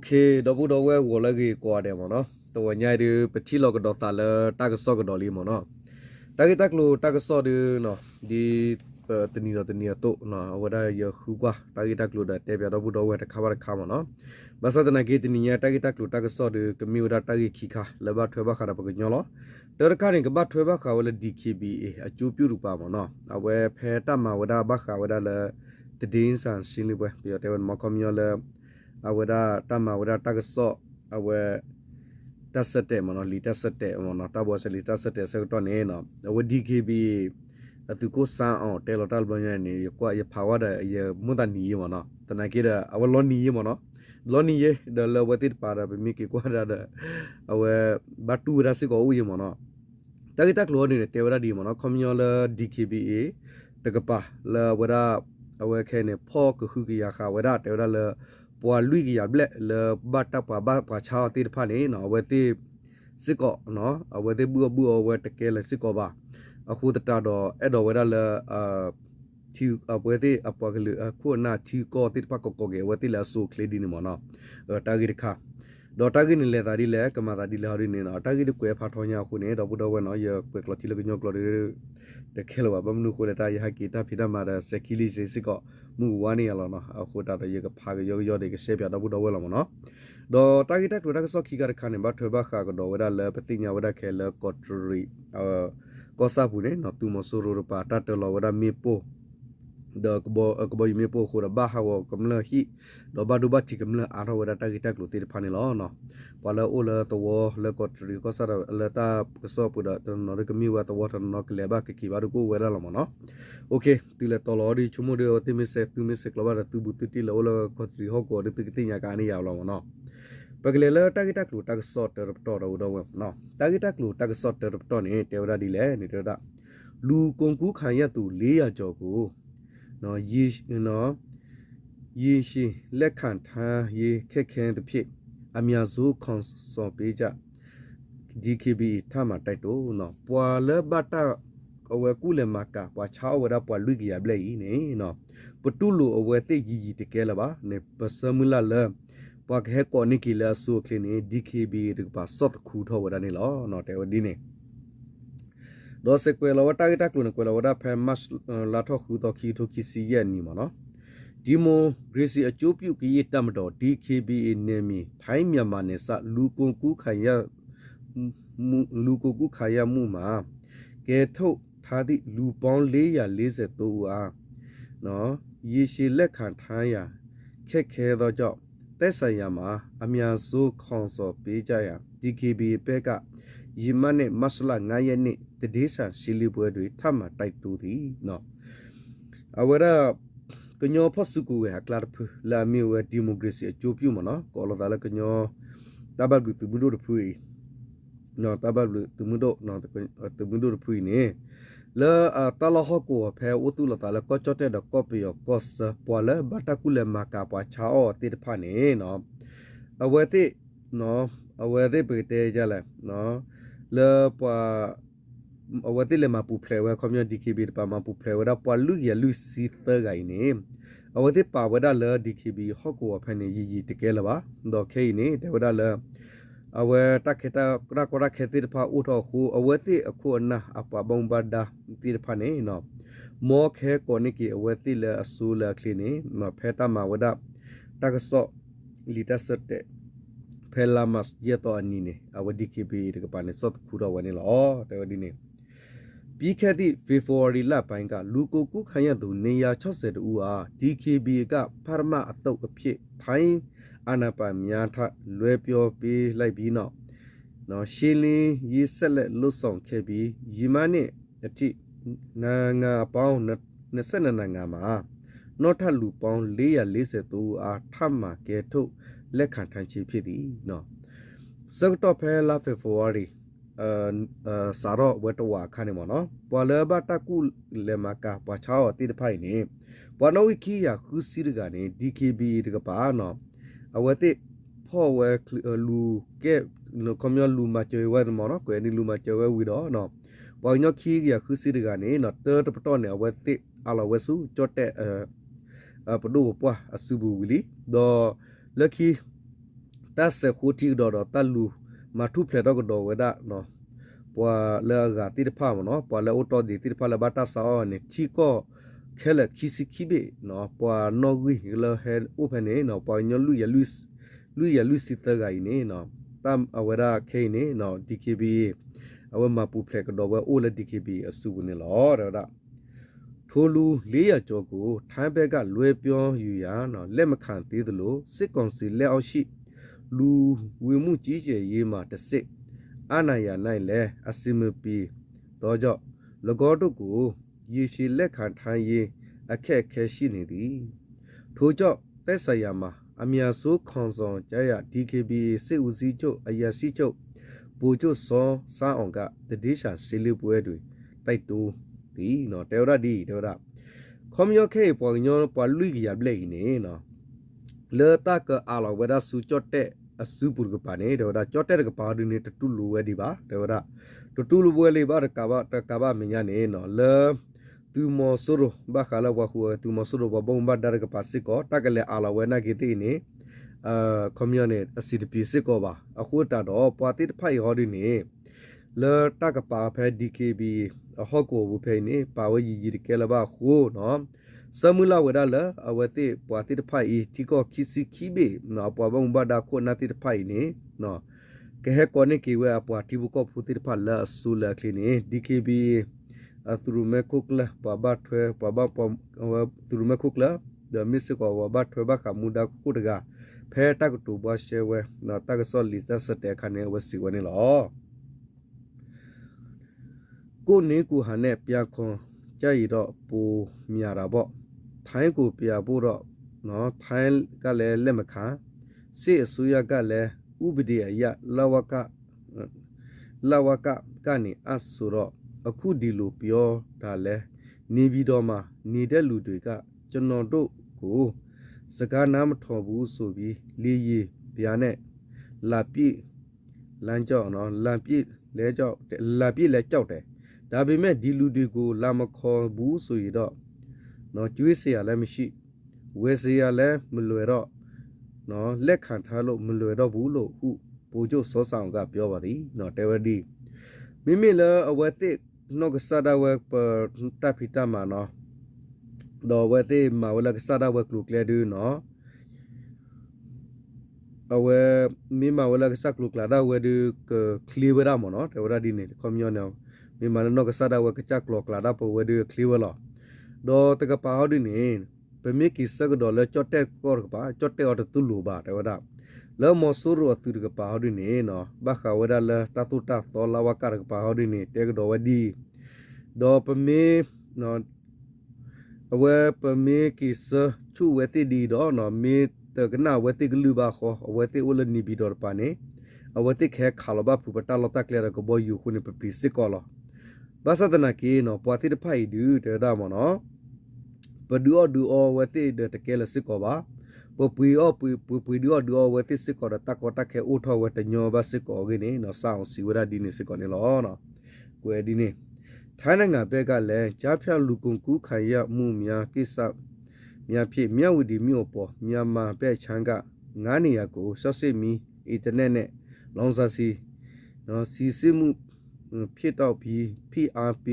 OK double我那个过的嘛喏，ตัวใหญ่ดูไปที่เราก็ดอตาเลยตากระซอกก็ดอลีมาเนาะตากตักลูตากระซอดูเนาะดีตนีเราตนีโตเนาะว่าได้เยอะคู่กว่าตากตักลูได้แต่เบียดdoubleแต่ข้าวข้าวมาเนาะภาษาตะนักเกตนี่ตากตักลูตากระซอดูก็มีว่าตากขี้ข้าแล้วบ้าทั่วบ้าข้าเราไปกันเนาะเดี๋ยวข้านี่ก็บ้าทั่วบ้าข้าว่าเลย DKBA จูบยูรูปามาเนาะเอาไว้แพ้ตามมาว่าได้บ้าข้าว่าได้เลยติดดินสันสิลิบเว้ยเดี๋ยวแต่วันมาคอมยอเลยเอาไว้ได้ตามมาว่าได้ตากระซอเอาไว้ตัดสเตมันเนาะลีตัดสเตมันเนาะตาบอสลีตัดสเตสก็ตอนนี้เนาะเอาไว้ DKB ตุก็สร้างอ๋อเตลตัลบางอย่างนี่ก็อย่าภาวะเดอย่ามุตันนี้มันเนาะแต่นักเก็ตเอาไว้ล้อนี้มันเนาะล้อนี้เดี๋ยวเราไปติดปาระไปมีกี่กว่าเดเอาไว้บัตรตูรัสก็อุ้ยมันเนาะแต่ก็ตักล้อนี่เตวระดีมันเนาะคอมยอล DKBA ตะกปะแล้วเวลาเอาไว้แค่เนี่ยพ่อก็คือกี่ยาข่าวเวลาเตวระเลยปวดลุยกี่ยาเบลเลยบัตรตาป่าชาวติดพันนี้เนาะเอาไว้ที่สิกเนาะเอาไว้ที่บัวเอาไว้ตะเกียเลยสิกบ่าအခုတတတော့အဲ့တော့ဝရလာချီအပွဲတဲ့အပွားကလေးခုနာချီကောတိပကောကေဝတိလာဆုခလီဒီနမနော်တာဂိခါဒေါ်တာဂိနလေတာဒီလေကမာတာဒီလေဟော်ဒီနေနော်တာဂိကွယ်ဖာထောညာခုနေတော့ဘုတော့ဝဲနော်ရကွယ်ကလတိလကညောကလရီတခဲလောဘမနုခိုလေတာယဟကီတာဖိဒမာရစကီလီစေစကောမူဝါနီရလောနော်အခုတာတော့ရကဖာကယောတဲ့ကဆေပြတော့ဘုတော့ဝဲလောမနော်ဒေါ်တာဂိတက်တူတာကစောခီကရခါနေဘထွေဘခါကတော့ဝရလာပတိညာဝရခဲလကော့ထရီก็ทราบผู้เนี่ยนอตูมสุรุปาตัดตลอดว่ามีโปเด็กบ่มีโปคนบ้าหาวกำลังฮิดอกบาดูบัติกำลังอาร์วดาตากิตากลุติพันนี่ล้อเนาะพอแล้วโอเลตัวแล้วก็ตรีก็สระเลตากสอบปุดตอนนั้นก็มีว่าตัวตอนนั้นก็เลยบ้ากี่บาดูกูเวลาละมั้งเนาะโอเคตีเลยตลอดดิชั่วโมงเดียวที่ไม่เสร็จแล้วว่าตูบุตรที่แล้วแล้วก็ตรีฮอกก็ได้ตีอย่างการนี้ยาวละมั้งเนาะปกติแล้วตากิตากลุตากสอดเตอร์ปตอเราดูว่าเนาะตากิตากลุตากสอดเตอร์ปตอนี่เทวดาดีแลนี่เทวดาလူကုန်ကူးခံရသူ400ကျော်ကိုနော်ရေရှိလက်ခံထားရေခက်ခဲသဖြင့်အများစုခွန်စော်ပေးကြ DKB ထမတိုက်တော့နော်ပွာလဘတာအဝဲကူလမကပွာချောဝရပွာလူကြီးရပလေနေနော်ပတူလူအဝဲတိကြီးတကယ်လပါနေပစမလာလပွာခဲကောနိကီလာဆိုခလနေ DKB တပါစော့ခူထောဝရနေလောနော်တဲဝဒီနေဒေါ်စကွယ်လောတာဂတာကလုနကွယ်လောတာဖဲမတ်လာထောခုတော့ခီထိုခီစီရဲ့နီမနော်ဒီမိုဂရေစီအကျိုးပြုကရေးတတ်မတော် DKBA နေမီထိုင်းမြန်မာနယ်စလူကုန်ကူးခိုင်ရမှုမှာကဲထုတ်ထားသည့်လူပေါင်း443ဦးအားနော်ရေရှည်လက်ခံထားရခက်ခဲသောကြောင့်တက်ဆိုင်ရာမှာအများဆုံးခေါန်စော်ပေးကြရ DKBA ဘက်ကယမနဲ့မဆလာ9ရက်နေ့တဒေးဆန်ရှီလီပွဲတွေထပ်မတိုက်တူသည်နော်အဝရကညောဖဆုကူရကလာဖလာမီဝဒီမိုကရေစီအကျိုးပြုမနော်ကောလဒါလကညောတဘတ်ဘူးသူမတို့တဖူနော်တဘတ်ဘူးသူမတို့နော်သူမတို့တဖူနေလာတလဟကိုဖဲဝတူလတာလကောချတဲ့ဒကောပီယောကောစပွာလဘတာကူလမကာပွာချာအောတိတဖာနေနော်အဝတိနော်အဝတိပေတဲကြလဲနော်လေပွာအဝတိလေမပူဖလဲဝကွန်မြူနတီ DKB ပါမပူဖလဲဝဒါပွာလူရလူစီသဂိုင်နေအဝတိပါဝဒါလေ DKB ဟော့ကိုဖဲနေရီတကယ်လပါတော့ခဲနေတဝဒါလေအဝတခတာကရကရခဲတိဖာဥထောခုအဝတိအခုနာအပဘုံဘဒါတိဖာနေနော်မောခဲကိုနိကီအဝတိလေအဆူလေခလီနေမဖဲတမဝဒါတကဆော့လီတဆတ်တဲ့ဖဲလာမတ်ရတော့အနီနေအဝ DKB တကပါနေစော့ခူတော့ဝနေလောတဲ့ဝဒီနေပြီးခဲ့သည့် February လပိုင်းကလူကိုကူခံရသူနေရာ60တူအား DKB ကဖရမအတုပ်အဖြစ်ထိုင်းအာဏာပိုင်များထလွဲပြောပေးလိုက်ပြီးနော်ရှင်းလင်းရေးဆက်လက်လှုပ်ဆောင်ခဲ့ပြီးရီမနဲ့အထိနိုင်ငံပေါင်း22နိုင်ငံမှာနောက်ထပ်လူပေါင်း443အားထပ်မကဲထုတ်လက်ခံထိုင်ချေဖြစ်သည်နော်စကတော့ဖဲလာ Februaryစာရောဝတ်တော်ခါနေမနော်ပွာလဘတာကူလေမကာပွာချောတိတဖိုင်နေပွာနိုဝီခီယာခုစီရကနေ DKB တကပါနော်အဝတိဖော်ဝဲလူကဲကွန်မြူလူမချေဝဲမနော်ကွယ်နီလူမချေဝဲဝီတော့နော်ပွာညခီယာခုစီရကနေနော်တေတပတော်နေအဝတိအလဝဆူချတ်တဲ့ပဒိုပွာအဆူဘူဝီလီဒေါ်လက်ကီ ta se khoti do do ta lu ma thu phle do do we da no pwa le ga ti de pha mo no pwa le auto di ti de pha le ba ta sa ne chi ko khele khisi khibe no pwa no gui le he open ne no pwa nyo lu si ta ga ni no tam awara khe ne no dkb awa ma pu phle ko do we o le dkb asu ne lo da ထိုလူ400ကျော်ကိုထိုင်းဘက်ကလွဲပြောယူရာနော်လက်မခံသေးသလိုစစ်ကောင်စီလက်အောက်ရှိလူဝင်မှုကြီးကျယ်ရေးမှာတစ်စစ်အနိုင်ရနိုင်လဲအစမပီတော့ကြောင့်၎င်းတို့ကိုရေရှည်လက်ခံထိုင်းရေးအခက်ခဲရှိနေသည်ထို့ကြောင့်သက်ဆိုင်ရာမှာအများဆိုးခွန်ဆောင်ကြရ DKB စစ်ဦးစီးချုပ်အရာရှိချုပ်ဗိုလ်ချုပ်စောစားအောင်ကတတိရှာစီလီပွဲတွေတိုက်တူဒီနော်တေရဒီတေရခွန်ယောခေပေါ်ညောပွာလူကြီးရပလေနေနော်လေတာကအာလောဝဒဆူချတ်တဲ့အစုပုကပါနေတေရချတ်တဲ့ကပါဒနေတူလူဝဲဒီပါတေရတူလူပွဲလေးပါကဘာမညာနေနော်လေသူမောဆူရဘာခလာဝခုသူမောဆူရဘဘုံဘဒါရကပါစစ်ကောတကလေအာလောဝဲနာကီတီနေကွန်မြူနစ်အစီတပီစစ်ကောပါအခုတတော့ပွာတိတဖိုင်ဟောဒီနေလေတကပါဖဲ DKB အဟောကိုဝဖေနေပါဝရီကြီးကဲလဘခိုးနော်စမူလာဝဒါလအဝတိပွာတိတဖိုင်တီကောခီစီခီဘေနော်ပွာဘုံဘဒါခိုနာတိတဖိုင်နေနော်ကဲဟဲကောနေကီဝဲအပွာတီဘကောဖူတိတဖာလာဆူလာကလီနေ DKB အသူရမဲခုကလပဘထွဲပဘပသူရမဲခုကလဒမစ်ကောဝဘထွဲဘခမူဒါခုတကဖဲတကတူဘရှဲဝဲနော်တကဆောလီစစတဲ့ခနဲ့ဝစီဝနေလောကိုနေကူဟာနဲ့ပြခွန်ကြရတော့ပူမြာတာပေါ့ထိုင်းကိုပြဖို့တော့နော်ထိုင်းကလည်းလက်မခံစစ်အစိုးရကလည်းဥပဒေအရလဝကကနေအဆိုတော့အခုဒီလိုပြောတာလဲနေပြီးတော့မှနေတဲ့လူတွေကကျွန်တော်တို့ကိုစကားနားမထော်ဘူးဆိုပြီးလေးရီဗျာနဲ့လာပြည့်လမ်းကြောက်နော်လာပြည့်လဲကြောက်တယ်ဒါပေမဲ့ဒီလူတွေကိုလာမခေါ်ဘူးဆိုရတော့နော်ကျွေးเสียလည်းမရှိဝယ်เสียလည်းမလွယ်တော့နော်လက်ခံထားလို့မလွယ်တော့ဘူးလို့ဟုပိုကျို့စောဆောင်ကပြောပါသည်နော်တေဝဒီမိမိလည်းအဝတ်တစ်နောကဆဒဝဲတပိတမနော်တော့ဝဲတိမဝလကဆဒဝဲကလုကလေဒူနော်အဝဲမိမဝလကဆကလုကလာဒဝဲဒူကခလီဝရမနော်တေဝဒီနေကွန်မြူနော်မိမနောကဆဒဝဲကချကလုကလာဒပဝဲဒူခလီဝလာတော့တကပါဟောဒီနေပမေကိစကဒေါ်လချတ်တက်ကောကပါချတ်တက်အော်တူလူပါတေဝဒါလောမဆူရတူကပါဟောဒီနေနော်ဘခဝဒလတတူတာတော်လာဝကရကပါဟောဒီနေတေကဒေါ်ဝဒီတော့ပမေနော်အဝဲပမေကိစချူဝဲတိဒီတော့နော်မေတကနာဝဲတိကလူပါခေါ်အဝဲတိဦးလနီဘီတော့ပါနေအဝဲတိခဲခါလဘပူပတာလတကလေရကဘောယူခုနေပပီစစ်ကောလောဘာသာတနာကေနော်ပွာတိတဖိုင်ဒူတေဒါမနော်ပဒူအောဝဲတိတကဲလစစ်ကောပါပပူအောပူဒူအောဝဲတိစစ်ကောတကောတခဲအိုထောဝဲတညောဘစစ်ကောကိနေနော်ဆောင်းစီဝရဒီနေစစ်ကောနေလောနော်ကွယ်ဒီနေထိုင်းနိုင်ငံဘက်ကလည်းကြားဖြတ်လူကုန်ကူးခံရမှုများကိစ္စများဖြစ်မြဝတီမြို့ပေါ်မြန်မာဘက်ချမ်းက9နေရာကိုဆက်စစ်မီအင်တာနက်နဲ့လောင်စာစီနော်စီစစ်မှုဖြစ်တော့ပြီး PRP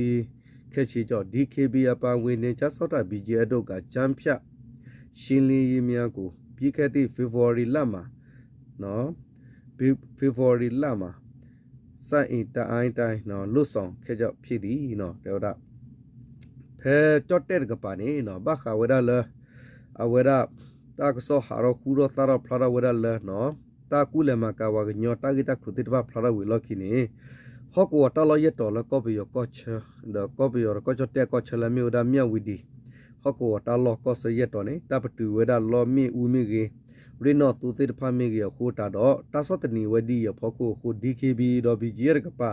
ခက်ချီကြောင့် DKB အပါဝင်နေချစောတာ BGA တို့ကကြမ်းဖြတ်ရှင်းလင်းရေးများကိုပြီးခဲ့တဲ့ February လမှာနော် February လမှာစိုက်အင်တိုင်းနော်လွတ်ဆောင်ခဲ့ကြောက်ဖြစ်သည်နော်တေဝဒဖဲကြော့တဲ့ကပါနေနော်ဘခဝဒလအဝဒတာကဆောဟာရခူရတာရဖလာဝဒလနော်တာကူလမကဝကညောတာဂီတာခုတိတဘဖလာဝီလော်ခိနေဟောကောတလောရတော်လကောပီယောကောချဒကောပီယောကောချတဲ့ကောချလမီဝဒမြဝီဒီဟောကောတလောကောဆရတော်နေတပတူဝဒလောမီဦးမီကေရင်းတော့သူတိတဖမီကေခိုတာတော့တာစတနီဝဒီရဖောကိုခို DKB တော့ BGR ကပါ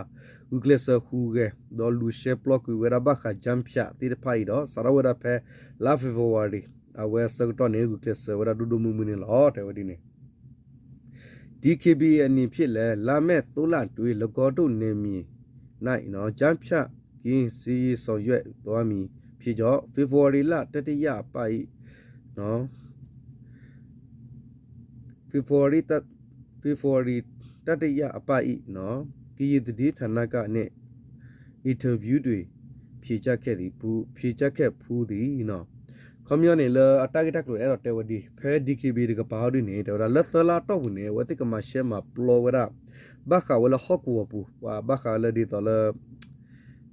ဥကလဆခူကေတော့လူရှေပလော့ကူဝရဘခဂျမ်ဖြာတိတဖိုင်တော့စရဝဒဖဲလာဖေဗဝါရီအဝဲစကတော့နေဥကလဆဝရဒူဒူမူမူနေလောတဲ့ဝဒီနေ DKB အနိဖြစ်လဲလာမဲ့တိုးလာတွေလကောတို့နေမီနိုင်နော်ဂျမ်ဖြာကင်းစီဆောင်ရွက်သွားမီဖြစ်ကြောဖေဗဝါရီလတတိယပိုင်နော်ဖေဖော် February တတရအပိုက်နော်ကီယတဒီဌာနကနေ interview တွေဖြေချခဲ့သည်ဘူးဖြေချခဲ့ဖူးသည်နော်ခမရနေလအတကတက်လို့အဲ့တော့တဲဝဒီဖဲ DKB ကပါဒနေတော့လက်သလာတော့ဘူးနေဝတိကမရှဲမှာပလောဝရဘခါဝလဟော့ကူပူဝါဘခါလဒီတော့လ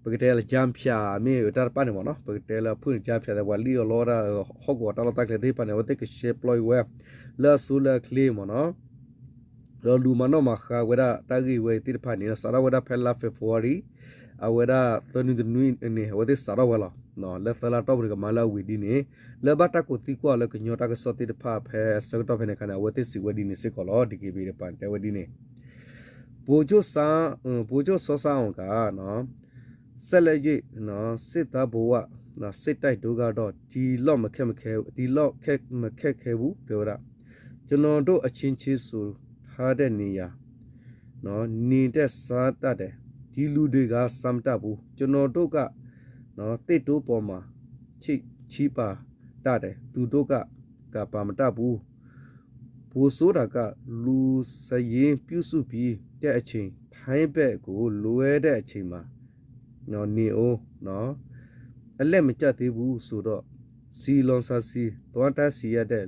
ပကတဲလဂျမ်ဖြာမေတာပနေမနော်ပကတဲလဖွင့်ဂျမ်ဖြာတဲ့ဝလီလောရာဟော့ကူတာလတက်လေဒီပနေဝတိကရှဲပလောဝဲလာဆူလာကလီမနော်လောလူမနောမခါဝရတာဂီဝဲတိဖာနေစရာဝရဖဲလာဖေဖော်ဝါရီအဝရသနုဒနွိနေဝတိစရာဝလာနော်လက်သလာတော့ဘကမလာဝီဒီနေလဘတာကိုတီကွာလကညောတာကစောတိတဖာဖဲစကတော့ဖဲနေခနာဝတိစီဝဒီနေစကောလောဒီကေဘီရပန်တဲဝဒီနေပိုချိုစောစာအောင်ကနော်ဆက်လက်၍နော်စစ်သားဘဝနော်စစ်တိုက်တို့ကတော့ဒီလော့မခက်မခဲဒီလော့ခက်မခက်ခဲဘူးပြောတာကျွန်တော်တို့အချင်းချင်းဆိုထားတဲ့နေရာနော်နေတဲ့စားတတ်တယ်ဒီလူတွေကစမ်းတတ်ဘူးကျွန်တော်တို့ကနော်တစ်တိုးပေါ်မှာချီပါတတ်တယ်သူတို့ကပါမတတ်ဘူးဘူဆိုတာကလူစရင်ပြုစုပြီးတဲ့အချိန်ထိုင်းဘက်ကိုလွဲတဲ့အချိန်မှာနော်နေအောင်နော်အလက်မကျသေးဘူးဆိုတော့စီလွန်ဆာစီသွားတစီရတဲ့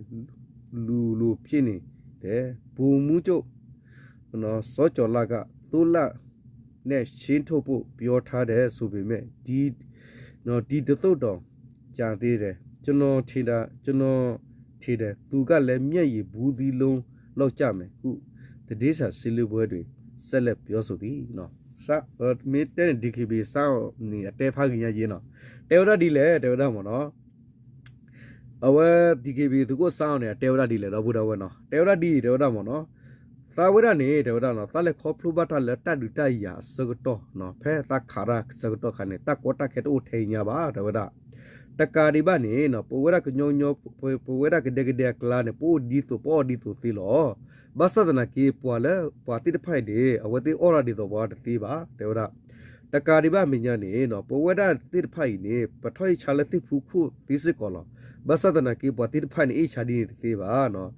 လူဖြစ်နေတယ်ဘူမှုချုပ်နော်စောကျော်လာကသူ့လက်နဲ့ရှင်းထုတ်ဖို့ပြောထားတယ်ဆိုပေမဲ့ဒီတသုတ်တော်ကြာသေးတယ်ကျွန်တော်ထင်တယ်သူကလည်းမျက်ရည်ဘူးသီးလုံးလောက်ကြမယ်ခုတတိစာစီလူပွဲတွေဆက်လက်ပြောဆိုသည်နော်စာမေတ္တဲ့ DKB စာနေအတဲဖခင်ရရင်နော်တေဝရဒီလေတေဝရမနော်အဝဲ DKB သူကိုစောင်းနေတေဝရဒီလေတော့ဘုရားဝဲနော်တေဝရမနော်သာဝရနေတေဝရနော်တလက်ခေါဖလူဘတ်လက်တဒူတရစကတော့နော်ဖဲတခါရစကတော့ခနဲ့တကောတခဲတိုထေညာပါတေဝရတကာဒီဘာနေနော်ပိုဝရကညောပိုဝရကဒေကလာနေပိုဒီတူသီလောဘသဒနာကေပွာလပွာတိတဖိုက်ဒီအဝတိအော်ရာဒီတော့ဘာတိပါတေဝရတကာဒီဘာမညာနေနော်ပိုဝရတိတဖိုက်နေပထွိချလတိဖူခုတိစကောလောဘသဒနာကေပွာတိတဖိုက်နေချာဒီတိပါနော်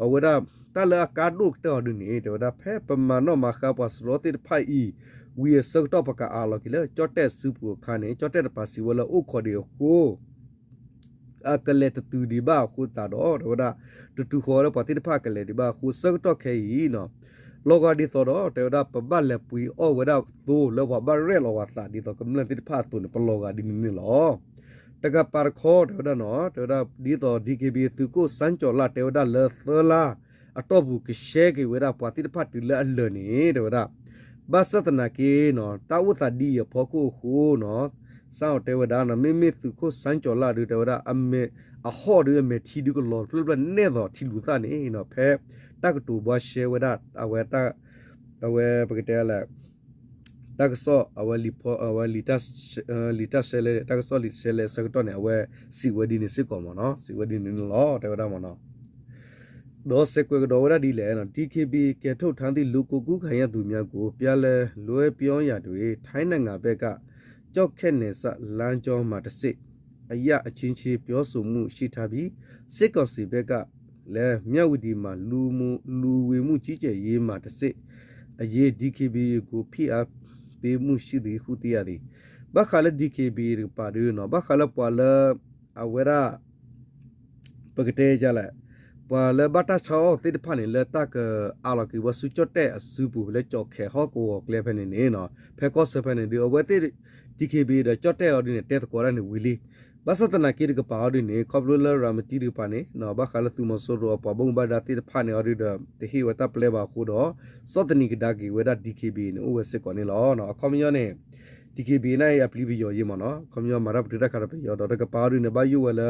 အဝရတလကာဒုကတော်ဒုနေတေဝရဖဲပမနောမခါပစလောတိတဖိုက်ဤဝီစကတော့ပကအာလောကီလေကြော့တက်စုပူခါနေကြော့တက်ပါစီဝလဥခေါ်ဒီဟိုအကလက်တူဒီဘာခုတာတော့ဒါတူခေါ်ရပါတိတဖကလေးဒီဘာခုစကတော့ခဲဤနော်လောကဒီတော့တေဒါပဘလက်ပူအောဝဒါသို့လောဘရဲလောဝတာဒီတော့ကမ္လတိတဖတူနပလောကဒီနီလောတကပါခေါ်ဒါနော်ဒါဒီတော့ DKB သူကိုစန်းကျော်လာတေဒါလေသလာအတော့ဘူးကရှဲကေဝဒါပါတိတဖတူလဲအလနေဒါဘာစတနာကေနော်တာဝတာဒီရဖို့ကိုခုနော်စောင့်တေဝဒါနမိသူကိုစန်းကျော်လာတေဝဒါအမေအဟော်ရမေထီဒီကိုလော်ပြပြနေတော့ထီလူသားနေနော်ဖဲတကတူဘရှေဝဒါအဝဲပကတဲလာတကဆောအဝဲလီတာဆဲလေတကဆောလီဆဲလေစကတော့နေအဝဲစီဝဒီနေစစ်ကောမနော်စီဝဒီနေလောတေဝဒါမနော်ဒေါ်စကွေဒေါ်ရဒီလေနော် DKB ကဲထုတ်ထမ်းသည့်လူကိုကူးခံရသူများကိုပြလဲလွဲပြောရတွေထိုင်းနိုင်ငံဘက်ကကြောက်ခက်နေစလမ်းကျောမှာတစ်စစ်အရာအချင်းချင်းပြောဆိုမှုရှိထားပြီးစစ်ကောင်စီဘက်ကလည်းမြဝတီမှာလူဝေမှုကြီးကျယ်ရေးမှာတစ်စစ်အရေး DKB ကိုဖိအားပေးမှုရှိသည်ဟုသိရသည်ဘခါလ DKB ပါရနော်ဘခါလပွာလအဝရပကတဲ့ကြလားပါလဘတာချောတိတဖာနေလက်တကအာလကီဝဆုချတ်တဲ့အစုပူလက်ကြောက်ခဲဟောကိုကလေဖနေနေနော်ဖဲကောစဖနေဒီအဝတိ DKB တဲ့ချတ်တဲ့အော်ဒီနေတက်ကောရနေဝီလီဘသတနာကိရကပါအော်ဒီနေခေါပလိုလာရမတီဒီပါနေနော်ဘခါလသူမဆိုရောပဘုံဘာဒတိတဖာနေအော်ဒီတဲ့ဟီဝတာပလေပါခုတော့စောတနီကဒါကီဝဒါ DKB နေအိုဝစစ်ကောနေလောနော်အခေါမယောနေ DKB နဲ့အပလီဘီယောရေမနော်ခေါမယောမရပ်ဒရခါရပယောတော့ကပါအော်ဒီနေဘယူဝလာ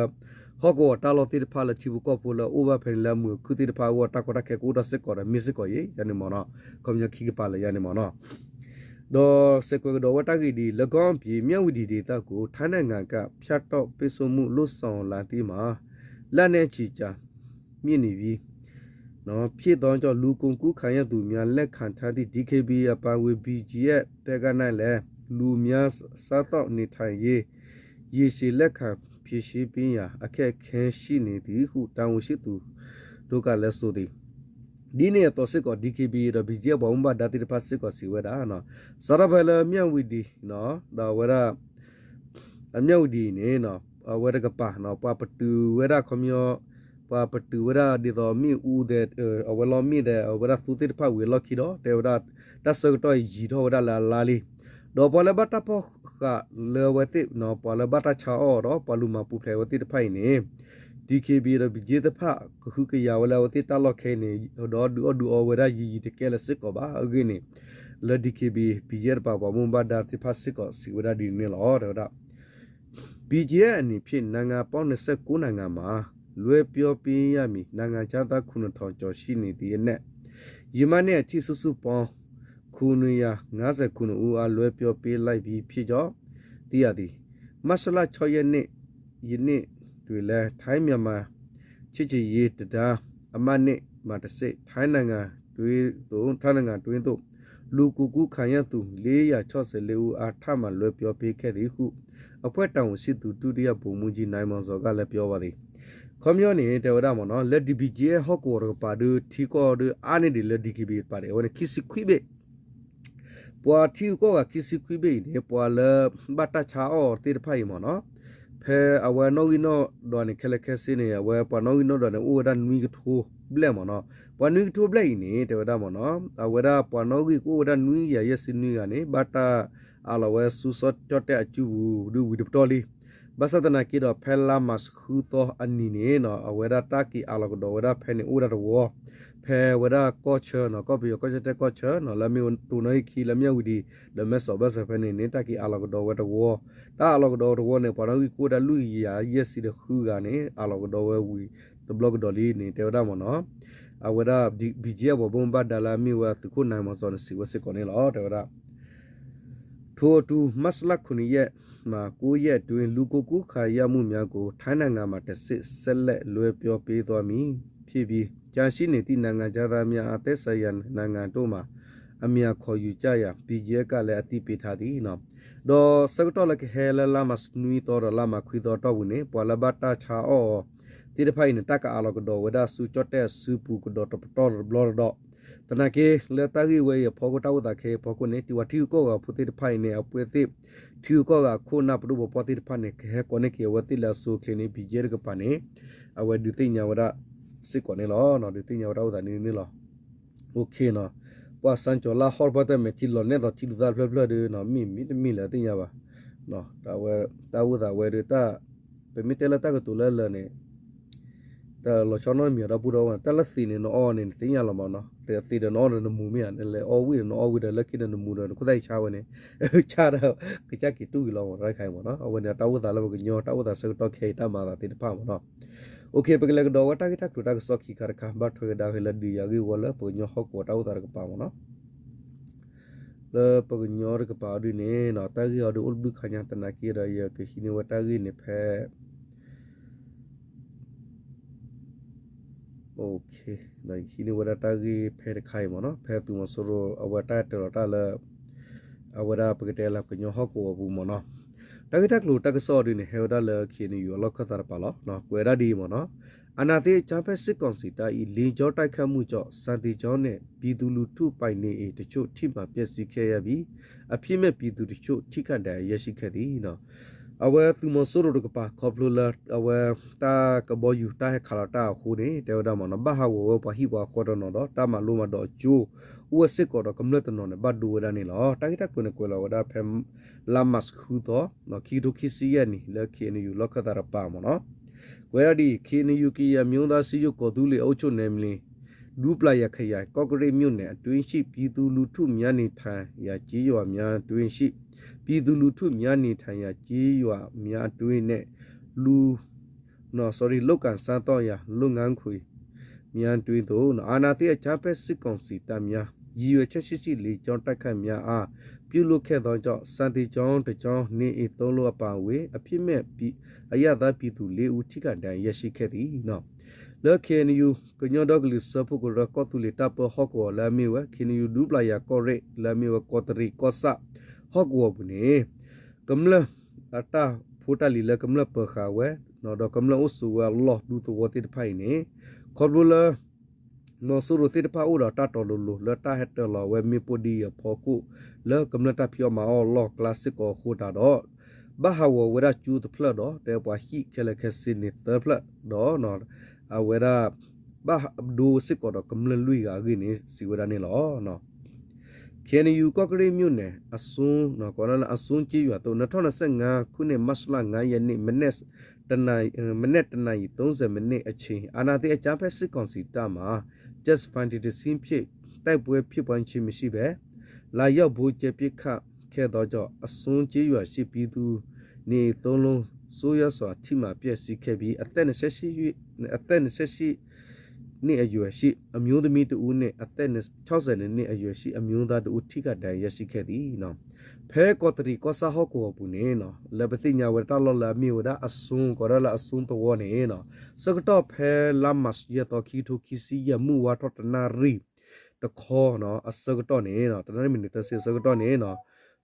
ဟောကောတာလောတိတဖာလချီဘူကောပိုလအိုဘာဖယ်လာမှုခုတိတဖာဝတာကောတခဲကိုဒစစ်ကောရမစ်စစ်ကောယေယနေမနော်ခေါမယောခိကပါလေယနေမနော်ဒေါ်စကွေဒေါ်ဝတာဂီဒီလကောင်းပြေမြဝတီဒေတာကိုထိုင်းနိုင်ငံကဖြတ်တော့ပိစုံမှုလွတ်ဆောင်လာသည်မှာလက်နဲ့ချီချာမြင့်နေပြီနော်ဖြစ်တော့ကြောင့်လူကုန်ကူးခံရသူများလက်ခံထားသည့် DKB အပါဝေ BG ရဲ့ဘက်ကနိုင်လဲလူများစားတော့နေထိုင်ရေးရေရှည်လက်ခံဖြည့်ရှင်းပြီးရာအခက်ခဲရှိနေသည်ဟုတာဝန်ရှိသူတို့ကလည်းဆိုသည် ဒီနေ့တော့စစ်ကော DKB တော့ BJ ဘောင်းဘာဒါတိဖတ်စစ်ကောစီဝဲတာနော်စရဘလမြောက်ဝီဒီနော်ဒါဝရအမြောက်ဒီနေနော်ဝရကပါနော်ပပတူဝရခမျောပပတူဝရဒီတော်မီဦးတဲ့အဝလောမီတဲ့ဝရသုတိဖတ်ဝေလော်ခီတော့တေဝရတဆကတော့ရီတော့ဝရလာလီတော့ပလဘတာပေါကလေဝတိနော်ပလဘတာချာအော်တော့ပလူမပူဖလေဝတိတဖိုင်နေ DKB ရဘီဂျေတဖာခုကရဝလာဝတိတလောက်ခဲနေတော့ဒူအဝရရီတကဲလစစ်ကောပါအကိနေလ DKB ဘီဂျေပါပါမွန်ဘာဒါတိဖာစစ်ကောစီဝရဒီနေလောတော့ BJ အနေဖြင့်နိုင်ငံပေါင်း29နိုင်ငံမှာလွယ်ပြောပြရမည်နိုင်ငံခြားသား9000ကျော်ရှိနေသည့်အနက်ယမန်နဲ့အထိစုစုပေါင်း959ဦးအားလွယ်ပြောပေးလိုက်ပြီးဖြစ်ကြောင်းသိရသည်မဆလာ6ရက်နေ့ယနေ့တွေလဲထိုင်းမြန်မာချစ်ချစ်ရေးတရားအမတ်နဲ့မတစိထိုင်းနိုင်ငံတွေသို့ထိုင်းနိုင်ငံတွင်သို့လူကူကူခံရသူ464ဦးအားထမှလွယ်ပြောပေးခဲ့သည်ဟုအဖွဲ့တောင်ရှိသူဒုတိယဗိုလ်မှူးကြီးနိုင်မောင်စောကလည်းပြောပါသည်ခွန်မျောနေတဲ့ဝရမနော်လက်ဒီဘီဂျီဟော့ကိုရပါဒူထီကောဒူအာနေဒီလက်ဒီကီဘီပါတယ်ဝနခိစီခွိဘေပွာထီကောကခိစီခွိဘေနေပွာလဘတာချာအော်တိဖိုင်မနော်ဖဲအဝနောဂီနောဒွန်ခဲလက်ခဲစင်းနေဝဲပွာနောဂီနောဒွန်အိုဒန်မီကထိုးဘလဲမနော်ပွာနွီကထိုးဘလဲနေတဲ့ဝရမနော်အဝရပွာနောဂီကိုဒန်နွီရယစနွီကနေဘတာအလဝဲဆူစော့ချတ်တဲ့အချူဒူဝီဒပတော်လီဘာသာတနာကီတော့ဖဲလာမတ်ခူတော့အနီနေနော်အဝရတာကီအလကတော့ဝရဖဲနေဥရတော့ဖဲဝရကောချာနော်ကောပီကောချတဲ့ကောချာနော်လမျိုးတူနိုင်ခီလမျိုးဝီဒီလမဲဆောဘဆဖဲနေနေတာကီအလကတော့ဝတော့တာအလကတော့တော့နေပါတော့ကိုဒါလူရာယက်စီတဲ့ခူကနေအလကတော့ဝဝီတဘလော့တော်လီနေတေဝဒမနော်အဝရဘီဂျီဘဘုံဘဒါလာမီဝတ်ခုနိုင်မစောနစီဝစကောနေလောတေဝဒထိုတူမစလခုနီရဲ့မှာကိုရက်တွင်လူကိုကူခါရမှုများကိုထိုင်းနိုင်ငံမှာတစစ်ဆက်လက်လွယ်ပြောပေးသွားမည်ဖြစ်ပြီးကြာရှိနေသည့်နိုင်ငံသားများအသက်ဆိုင်ရာနိုင်ငံတို့မှာအမြခေါ်ယူကြရပြည်ကျဲကလည်းအတိပေးထားသည်နော်တော့စကတော့လည်းဟဲလာမစနွီတော်လာမခွေတော်တော့ဘူးနေပွာလဘတာချာအောတိတဖိုင်နတကအလောကတော့ဝဒဆူချတ်တဲ့စူပူကတော့တော်ဘလော်တော့တနကေလေတာဂီဝေဖောကတောတာခေဖောကနေတီဝတီကိုကဖုတိတဖိုင်နေအပွေတိတီကိုကခုနာပဒုဘပတိတဖာနေခေကိုနေကေဝတိလာဆူခလနေဘီဂျေကပနေအဝဒူတိညာဝဒစစ်ကိုနေလောနော်ဒူတိညာဝဒဥဒနေလောโอเคနော်ပွာစန်ချောလာဟောဘတ်မေချီလောနေတော့ချီလူသားဖလဖလဒနော်မီလာတိညာပါနော်တာဝဒါဝဲရတာပမီတဲလာတာကတူလာလနေတာလောချောနော်မီရပူတော့တလစီနေနော်နေတိညာလောမနော်တေတနော်နမူမီအနေလေအော်ဝီနော်အော်ဝီလက်ကိနနမူတော့ခုတိုင်ချာဝနေချာတော့ကြက်ကီတူလောရိုက်ခိုင်မနော်အဝနေတာဝဒါလောကညောတာဝဒါစတော့ခေတာမာတာတေတဖာမနော်โอเคပကလကတော့ဝတာကတာတူတာဆော့ခီခါခါဘတ်ထွေဒါဟဲလဒီယာဂီဝလာပညောဟော့ကိုတာဝဒါကပါမနော်လေပညောရကပါဒီနေနော်တာဂီအဒူအလ်ဘခညာတနာကီရယကဟီနေဝတာဂီနေဖဲโอเคလိုက်ဟီနေဝတာတာဂီဖဲခိုင်မနော်ဖဲသူမဆိုရအဝတာတော်တာလာအဝရာပကတဲလာပညောဟော့ကိုဘူးမနော်တကတက်လို့တကစော်ဒီနေဟဲဒါလခင်းယူလောက်ခတာပါလောနော်ကွယ်ရဒီမနော်အနာတိချာဖက်စစ်ကောင်စီတာဤလင်ကျောတိုက်ခတ်မှုကြောင့်စံတီကျောနဲ့ပြည်သူလူထုပိုင်နေတချို့ထိမှပျက်စီးခဲ့ရပြီးအဖြစ်မဲ့ပြည်သူတချို့ထိခတ်တယ်ရရှိခဲ့သည်နော်အဝဲသူမဆိုရကပါကောပလူလာအဝဲတာကဘောယူတာခလာတာခုနေတေဝဒမနော်ဘာဟာဝပဟိဘခေါ်တော့နော်တာမလုံးမတော့ကျိုးဥဝစစ်ကောတော့ကမ္လတ်နော်ဘတ်ဒူဝဒနေလောတာကိတကွနကွလာဝဒဖမ်လာမတ်ခုတော့နော်ခီဒိုခီစီယနီလက်ခင်းယူလောက်ခတာရပါမနော်ကွယ်ဒီခင်းယူကီယမြို့သားစီယုကိုသူလေအုပ်ချုပ်နေမလင်းဒူပလာရခရိုင်ကော့ကရိတ်မြို့နယ်အတွင်းရှိပြည်သူလူထုများနေထိုင်ရာကြီးရွာများအတွင်းရှိပြည်သူလူထုများနေထိုင်ရာကြီးရွာများအတွင်းနဲ့လောက်ကန်စမ်းတော့ရလုပ်ငန်းခွေမြန်တွင်သို့အာနာတိအချဖက်စစ်ကောင်စီတပ်များရည်ရွယ်ချက်ရှိလေကြောင်းတိုက်ခိုက်များအားပြုလုပ်ခဲ့သောကြောင့်စံတီကျောင်းတကျောင်းနေအသုံးလို့အပါဝေအဖြစ်မဲ့ပြီးအရသာပြည်သူ၄ဦးထိကတန်ရရှိခဲ့သည်နော်လက်ခေနယူကညောဒဂလစပုကရကောတူလီတပ်ဟော့ကောလာမီဝခေနယူဒူပလာယာကောရဲလာမီဝကောတရီကောဆာဟော့ကောဘူးနေကမ္လအတာဖိုတာလီလကမ္လပခါဝဲနော်တော့ကမ္လအဆူဝါလောဒူသဝတိဖိုင်နေခေါ်ဘူးလာ no suru ti pa u da ta to lu le ta het lo we mi podi ya phoku le kamna ta phio ma o lo classic ko khu ta do ba ha wo we da chu the plot do te pa hi khele khe sin ni te plot do no a we da ba do sik ko do kamla lui ga gi ni si we da ni lo no kene yu ko kre myu ne asun no ko la asun chi yu to 2025ခုနှစ်မတ်လ9ရက်နေ့မနေ့တနင်္30မိနစ်အချိန်အာနာတိအကြမ်းဖက်စစ်ကောင်စီတပ်မှာ just find it sim ဖြစ်တိုက်ပွဲဖြစ်ပွားခြင်းမရှိပဲလာရောက်ဘူးကျပြစ်ခခဲ့တော့ကြောင့်အစွန်းကြီးရွာရှိပြီးသူနေသုံးလုံးဆိုးရစွာထိမှပြည့်စည်ခဲ့ပြီးအသက်28နှစ်အရွယ်ရှိအမျိုးသမီးတဦးနဲ့အသက်60နှစ်အရွယ်ရှိအမျိုးသားတဦးထိခိုက်ဒဏ်ရာရှိခဲ့သည်နော်ဖဲကောတရီကောစာဟောကိုပူနေနော်လဘတိညာဝတလောလာမီဝဒအစွန်းကောရလာအစွန်းတော်နေနော်စကတော့ဖဲလာမတ်ရတော့ခီထုခီစီယမှုဝါထတနာရီတခေါ်နော်အစကတော့နေနော်တနည်းမိနစ်စကတော့နေနော်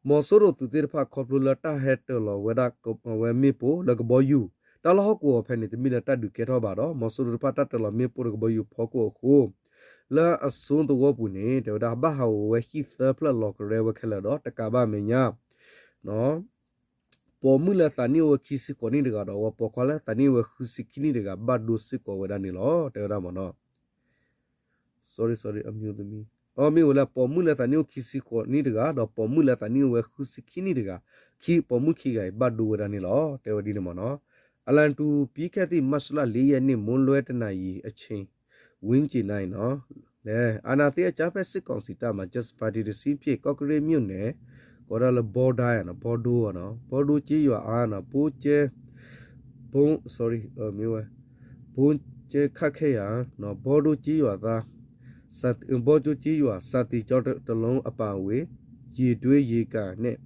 မောဆရိုတူတေဖာခေါပလူလာတာဟက်တလောဝဒကဝဲမီပိုလကဘောယူတလဟကိုဖဲနေတမီလာတဒုကေတော့ပါတော့မောဆရိုဖာတတလောမီပိုလကဘောယူဖောကိုခိုလာအစွန်းတော်ပူနေတယ်ဒါဘာဟဝဲဟီသဖလလောကရဲဝခလာတော့တကဘာမညာနော်ပေါ်မူလာတနီဝခီစီကိုနေတကတော့ပေါ်ခွာလာတနီဝခူစီခိနေတကဘတ်ဒိုစစ်ကိုဝဒနေလောတဲ့ရမနော် sorry အမျိုးသမီးအော်မီဝလာပေါ်မူလာတနီဝခီစီကိုနေတကတော့ပေါ်မူလာတနီဝခူစီခိနေတကခီပေါ်မူခီကဘတ်ဒိုဝဒနေလောတဲ့ဝဒီနေမနော်အလန်တူပြီးခဲ့သည့်မတ်လ4ရက်နေ့မွန်းလွဲတနာရီအချိန်ဝင်းကျင်နိုင်နော်လေအာနာတိအကြဖက်စစ်ကောင်စီတပ်မှာ just party တစီဖြစ်ကော့ကရေမြို့နယ်ကောရလဘော်ဒါရနော်ဘော်ဒိုနော်ဘော်ဒိုကြီးရွာအားနော်ပိုးကျဲဘုံ sorry မြို့ဝဲဘုံကျဲခတ်ခဲရနော်ဘော်ဒိုကြီးရွာသားဘော်ဒိုကြီးရွာစတီကျော်တလုံးအပံဝေရေတွဲရေကာနဲ့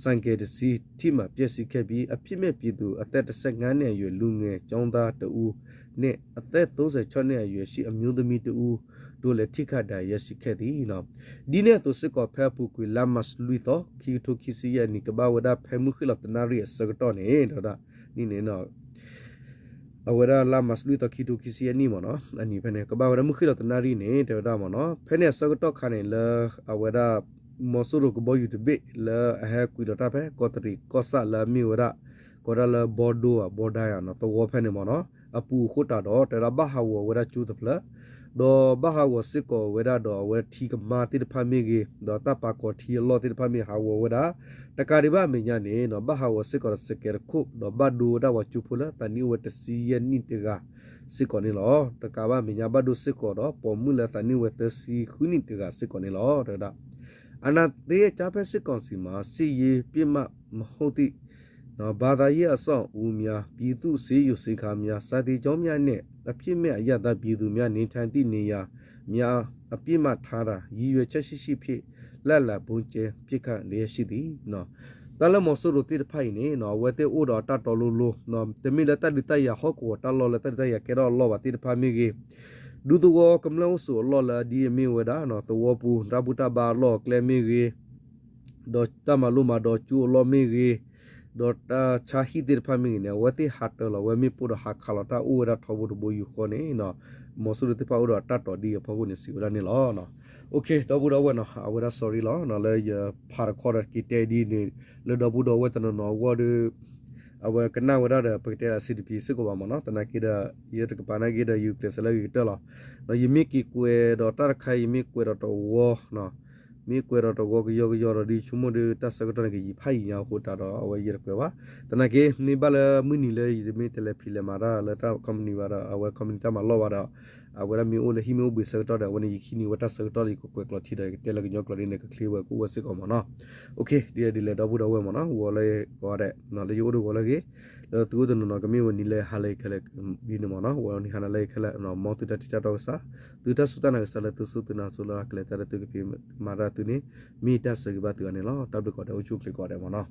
စံကေတစီထိမှပြည့်စည်ခဲ့ပြီးအဖြစ်မဲ့ပြည်သူအသက်15နှစ်အရွယ်လူငယ်ကျောင်းသားတဦးနဲ့အသက်36နှစ်အရွယ်ရှိအမျိုးသမီးတဦးတို့လည်းထိခိုက်ဒဏ်ရာရှိခဲ့သည်နော်ဒီနေ့သူစစ်ကောဖဲပူကွေလာမတ်လူတော့ခီတိုခီစီယနီကဘာဝဒဖဲမှုခလပ်တနာရီစကတော့နေတော့နိနေနော်အဝရလာမတ်လူတော့ခီတိုခီစီယနီမနော်အနိဖဲနေကဘာဝဒမှုခလပ်တနာရီနေတော့မနော်ဖဲနေစကတော့ခါနေလအဝရမောဆူရကဘောယူတဘေလာအဟကွေဒတာဖဲကောတရီကောဆာလာမီဝရကောရလာဘော်ဒိုဘော်ဒါယနော်တော့ဖဲနေမနော်အပူခုတာတော့တရဘဟာဝဝရချူတဖလာdo bahawa siko weda do we thi ma ti pha mi ge do ta pa ko thi lo ti pha mi ha wo weda takari ba me nya ne no bahawa siko seker khu do ba do da wa chu phula ta ni we ta si ye ni te ga siko ni lo takaba me nya ba do siko do po mu la ta ni we ta si khu ni te ga siko ni lo da ana te cha phe siko si ma si ye pi ma mho ti no ba da ye asaw u mya pi tu se yu se kha mya sa ti jaw mya ne အပြစ်မဲ့အရသာပြည်သူများနေထိုင်သည့်နေရာများအပြစ်မှထားတာရည်ရွယ်ချက်ရှိဖြစ်လက်လက်ဘုံကျဲပြစ်ခတ်လျက်ရှိသည်နော်တလမောဆူရတိဖိုင်နေနော်ဝဲတဲ့ဥတော်တတော်လိုလိုနော်တမီလက်တတရဟောကိုတလောလက်တရကေရောလောပါတိဖာမီကြီးဒူတူဝကမလောဆူလောလာဒီမီဝဒါနော်တဝပူရဘူတာဘာလောကလေမီကြီးဒေါ်တမလူမာဒေါ်ချူလောမီကြီးဒေါ်တာချာဟီဒီဖာမီနေဝတိဟတ်တလောဝမီပူရဟာခလာတာဥရထဘဘယူခေါနေနော်မောဆူရတိဖာဥရတတော်ဒီဖဟုတ်နေစီဝရနေလောနော်โอเคတော့ဘူးတော့ဝနော်အဝရ sorry လောနော်လေဖာရခေါ်ရကီတေဒီနေလေတော့ဘူးတော့ဝတနော်ဝဒအဝကနာဝရတဲ့ပကတဲ့ CDP စကောပါမနော်တနကိဒရတကပနာကိဒယူကလစလာယူတလောနော်ယမီကီကွေတော့တရခိုင်ယမီကွေတော့ဝနော်มีกวยรอตกกยกยอรดีชุมdeตัสกตนke yi phai ya ho ta do awe yer kwe ba tana ke ni ba le mu ni le yi me tele phile ma ra le ta company ba da awe company ta ma lo ba da awe ra mi o le hi me o bi sa ta da woni yi khini wata sa ta ri ko kwe klo thi da tele ke nyok lo ni ke clear ko wa sik ko ma no okay di le do bu do we ma no wo le ko da no le yo do ko le ke tu do no ke mi woni le ha le khale bi no ma no wo ni ha na le khale no mo tu ta ti ta do sa tu ta su ta na sa le tu su tu na su la kle ta tu ke pi ma ra tu ni mi ta sa ke ba tu ne lo ta do ko da u chu kle ko da ma no